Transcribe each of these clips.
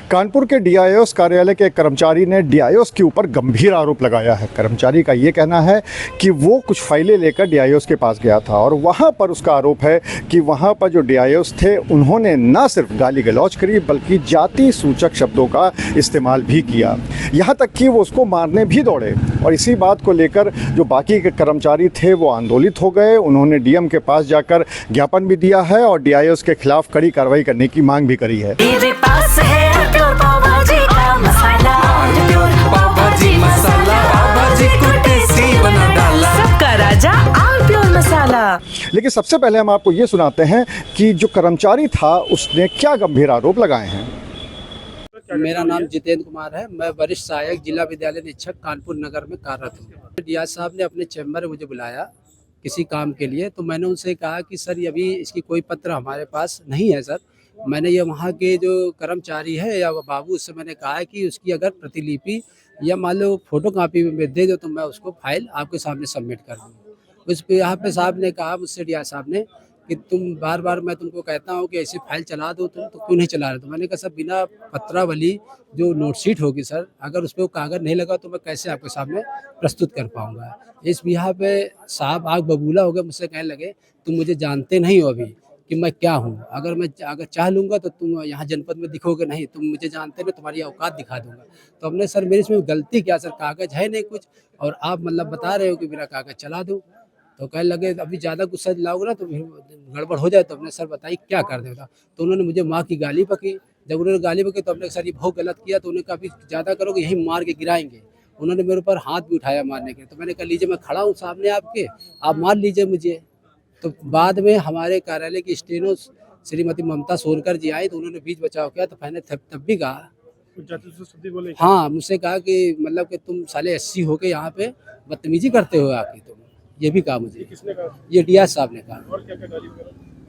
कानपुर के डीआईओएस कार्यालय के एक कर्मचारी ने डीआईओएस के ऊपर गंभीर आरोप लगाया है। कर्मचारी का ये कहना है कि वो कुछ फाइलें लेकर डीआईओएस के पास गया था और वहाँ पर उसका आरोप है कि वहाँ पर जो डीआईओएस थे उन्होंने न सिर्फ गाली गलौज करी बल्कि जाति सूचक शब्दों का इस्तेमाल भी किया, यहाँ तक कि वो उसको मारने भी दौड़े। और इसी बात को लेकर जो बाकी के कर्मचारी थे वो आंदोलित हो गए। उन्होंने डीएम के पास जाकर ज्ञापन भी दिया है और डीआईओएस के खिलाफ कड़ी कार्रवाई करने की मांग भी करी है। लेकिन सबसे पहले हम आपको ये सुनाते हैं कि जो कर्मचारी था उसने क्या गंभीर आरोप लगाए हैं। मेरा नाम जितेंद्र कुमार है। मैं वरिष्ठ सहायक जिला विद्यालय निरीक्षक कानपुर नगर में कार्यरत हूँ। डीआईओएस साहब ने अपने चैम्बर में मुझे बुलाया किसी काम के लिए, तो मैंने उनसे कहा कि सर अभी इसकी कोई पत्र हमारे पास नहीं है सर। मैंने ये वहाँ के जो कर्मचारी है या बाबू, उससे मैंने कहा है कि उसकी अगर प्रतिलिपि या मान लो फोटो कापी में दे दो तो मैं उसको फाइल आपके सामने सबमिट कर दूँ। उस पर यहाँ पे साहब ने कहा मुझसे, डीआईओएस साहब ने, कि तुम बार बार मैं तुमको कहता हूँ कि ऐसी फाइल चला दो तुम, तो क्यों नहीं चला रहे? तो मैंने कहा सर बिना पत्रावली जो नोटशीट होगी सर, अगर उस पर वो कागज़ नहीं लगा तो मैं कैसे आपके सामने प्रस्तुत कर पाऊँगा। इस यहाँ पे साहब आग बबूला हो गए, मुझसे कहने लगे तुम मुझे जानते नहीं हो अभी कि मैं क्या हूँ। अगर चाह लूँगा तो तुम यहाँ जनपद में दिखोगे नहीं, तुम मुझे जानते नहीं, तुम्हारी औकात दिखा दूँगा। तो हमने सर मेरी इसमें गलती क्या सर, कागज़ है नहीं कुछ और आप मतलब बता रहे हो कि मेरा कागज़ चला दो। तो कहने लगे अभी ज़्यादा गुस्सा दिलाओगे ना तो फिर गड़बड़ हो जाए। तो हमने सर बताइए क्या कर देगा। तो उन्होंने मुझे माँ की गाली बकी। जब उन्होंने गाली बकी तो हमने सर ये बहुत गलत किया। तो उन्होंने कहा अभी ज़्यादा करोगे यहीं मार के गिराएंगे। उन्होंने मेरे ऊपर हाथ भी उठाया मारने के। तो मैंने कहा लीजिए मैं खड़ा हूँ सामने आपके, आप मार लीजिए मुझे। तो बाद में हमारे कार्यालय की स्टेनो श्रीमती ममता सोनकर जी आई तो उन्होंने बीच बचाव किया। तो मैंने तब भी कहा, हाँ मुझसे कहा कि मतलब कि तुम साले 80 होके यहाँ पे बदतमीजी करते हो आके, तुम ये भी कहा मुझे। किसने कहा? ये डीआईओएस साहब ने कहा। और क्या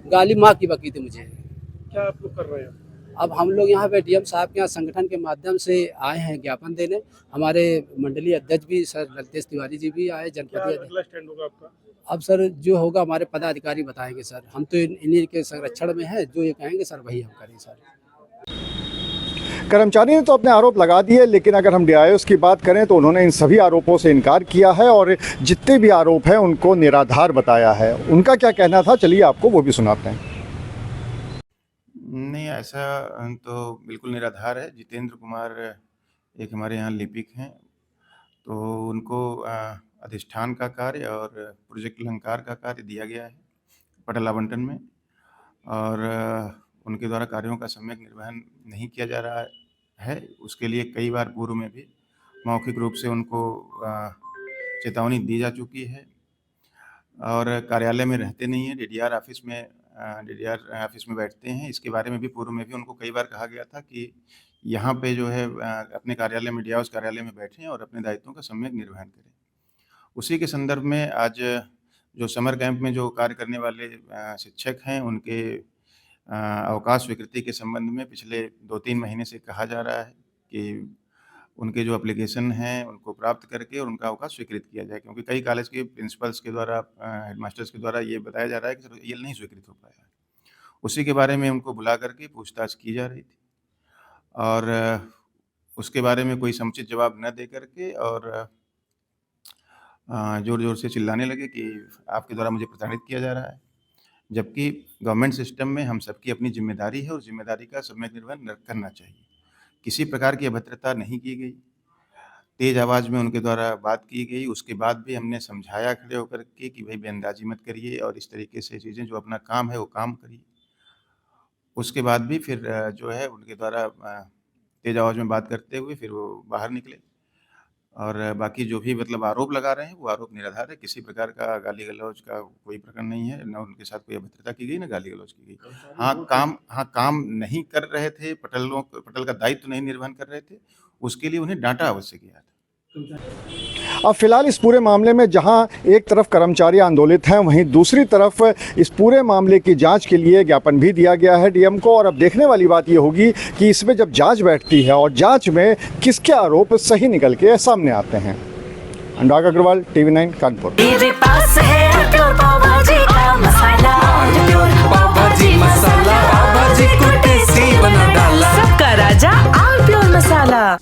गाली माँ की बकी थी मुझे। क्या आप लोग कर रहे हैं? अब हम लोग यहाँ पे डीएम साहब के यहाँ संगठन के माध्यम से आए हैं ज्ञापन देने। हमारे मंडलीय अध्यक्ष भी सर ललितेश तिवारी जी भी आए, जनपदीय। अगला स्टैंड होगा आपका? अब सर जो होगा हमारे पदाधिकारी बताएंगे सर, हम तो इन्हीं के संरक्षण में है, जो ये कहेंगे सर वही हम करें सर। कर्मचारी ने तो अपने आरोप लगा दिए, लेकिन अगर हम डीआईओएस की बात करें तो उन्होंने इन सभी आरोपों से इनकार किया है और जितने भी आरोप हैं उनको निराधार बताया है। उनका क्या कहना था, चलिए आपको वो भी सुनाते हैं। नहीं, ऐसा तो बिल्कुल निराधार है। जितेंद्र कुमार एक हमारे यहाँ लिपिक हैं, तो उनको अधिष्ठान का कार्य और प्रोजेक्ट अलंकार का कार्य दिया गया है पटल आवंटन में, और उनके द्वारा कार्यों का सम्यक निर्वहन नहीं किया जा रहा है। उसके लिए कई बार पूर्व में भी मौखिक रूप से उनको चेतावनी दी जा चुकी है और कार्यालय में रहते नहीं हैं, डीडीआर ऑफिस में बैठते हैं। इसके बारे में भी पूर्व में भी उनको कई बार कहा गया था कि यहाँ पे जो है अपने कार्यालय में, डीआईओएस कार्यालय में बैठें और अपने दायित्वों का सम्यक निर्वहन करें। उसी के संदर्भ में आज जो समर कैंप में जो कार्य करने वाले शिक्षक हैं उनके अवकाश स्वीकृति के संबंध में पिछले 2-3 महीने से कहा जा रहा है कि उनके जो एप्लीकेशन हैं उनको प्राप्त करके और उनका अवकाश स्वीकृत किया जाए, क्योंकि कई कॉलेज के प्रिंसिपल्स के द्वारा, हेडमास्टर्स के द्वारा ये बताया जा रहा है कि सर ये नहीं स्वीकृत हो पाया। उसी के बारे में उनको बुला करके पूछताछ की जा रही थी और उसके बारे में कोई समुचित जवाब न दे करके और ज़ोर ज़ोर से चिल्लाने लगे कि आपके द्वारा मुझे प्रताड़ित किया जा रहा है, जबकि गवर्नमेंट सिस्टम में हम सबकी अपनी जिम्मेदारी है और जिम्मेदारी का सम्यक निर्वहन करना चाहिए। किसी प्रकार की अभद्रता नहीं की गई, तेज़ आवाज़ में उनके द्वारा बात की गई। उसके बाद भी हमने समझाया खड़े होकर के कि भाई बयानबाजी मत करिए और इस तरीके से चीज़ें, जो अपना काम है वो काम करिए। उसके बाद भी फिर जो है उनके द्वारा तेज़ आवाज़ में बात करते हुए फिर वो बाहर निकले और बाकी जो भी मतलब आरोप लगा रहे हैं वो आरोप निराधार है। किसी प्रकार का गाली गलौज का कोई प्रकरण नहीं है, न उनके साथ कोई अभद्रता की गई, न गाली गलौज की गई। काम नहीं कर रहे थे, पटल का दायित्व नहीं निर्वहन कर रहे थे, उसके लिए उन्हें डांटा अवश्य गया था। अब फिलहाल इस पूरे मामले में जहां एक तरफ कर्मचारी आंदोलित हैं, वहीं दूसरी तरफ इस पूरे मामले की जांच के लिए ज्ञापन भी दिया गया है डीएम को। और अब देखने वाली बात ये होगी कि इसमें जब जांच बैठती है और जांच में किसके आरोप सही निकल के सामने आते हैं। अनुराग अग्रवाल, TV9 कानपुर। सबका राजा मसाला।